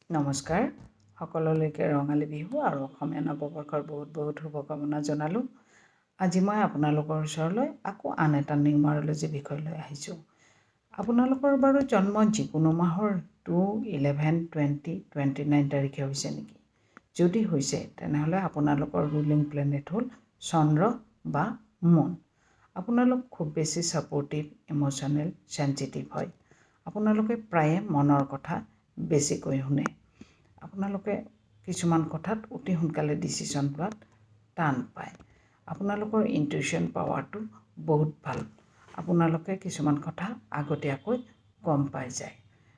নমস্কাৰ সকলোলৈকে ৰঙালী বিহু আৰু অসমীয়া নৱবৰ্ষৰ বহুত বহুত শুভকামনা জনালোঁ। আজি মই আপোনালোকৰ ওচৰলৈ আকৌ আন এটা নিউমাৰলজি বিষয় লৈ আহিছোঁ। আপোনালোকৰ বাৰু জন্ম যিকোনো মাহৰ 2, 11, 20, 29 তাৰিখে হৈছে নেকি? যদি হৈছে তেনেহ'লে আপোনালোকৰ ৰুলিং প্লেনেট হ'ল চন্দ্ৰ বা মুন। আপোনালোক খুব বেছি ছাপৰ্টিভ, ইম'শ্যনেল, চেঞ্চিটিভ হয়। আপোনালোকে প্ৰায়ে মনৰ কথা বেছিকৈ শুনে। আপোনালোকে কিছুমান কথাত অতি সোনকালে ডিচিশ্যন লোৱাত টান পায়। আপোনালোকৰ ইনটিউশ্যন পাৱাৰটো বহুত ভাল। আপোনালোকে কিছুমান কথা আগতীয়াকৈ গম পাই যায়।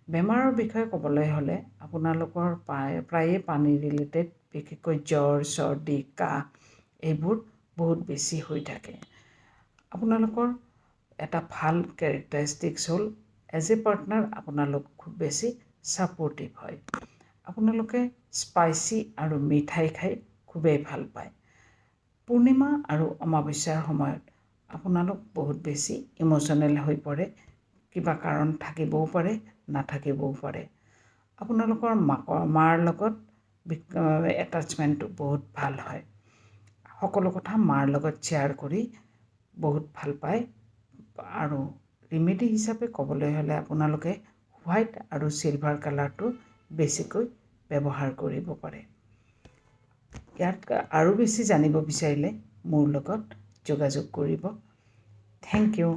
বেমাৰৰ বিষয়ে ক'বলৈ হ'লে আপোনালোকৰ প্ৰায়ে পানী ৰিলেটেড, বিশেষকৈ জ্বৰ, চৰ্দি, কাহ এইবোৰ বহুত বেছি হৈ থাকে। আপোনালোকৰ এটা ভাল কেৰেক্টাৰিষ্টিক্স হ'ল এজ এ পাৰ্টনাৰ আপোনালোক খুব বেছি ছাপৰ্টিভ হয়। আপোনালোকে স্পাইচি আৰু মিঠাই খাই খুবেই ভাল পায়। পূৰ্ণিমা আৰু অমাৱস্যাৰ সময়ত আপোনালোক বহুত বেছি ইম'শ্যনেল হৈ পৰে। কিবা কাৰণ থাকিবও পাৰে, নাথাকিবও পাৰে। আপোনালোকৰ মাৰ লগত এটাচমেণ্টটো বহুত ভাল হয়। সকলো কথা মাৰ লগত শ্বেয়াৰ কৰি বহুত ভাল পায়। আৰু ৰিমেডি হিচাপে ক'বলৈ হ'লে আপোনালোকে হোৱাইট আৰু চিলভাৰ কালাৰটো বেছিকৈ ব্যৱহাৰ কৰিব পাৰে। ইয়াত আৰু বেছি জানিব বিচাৰিলে মোৰ লগত যোগাযোগ কৰিব। Thank U.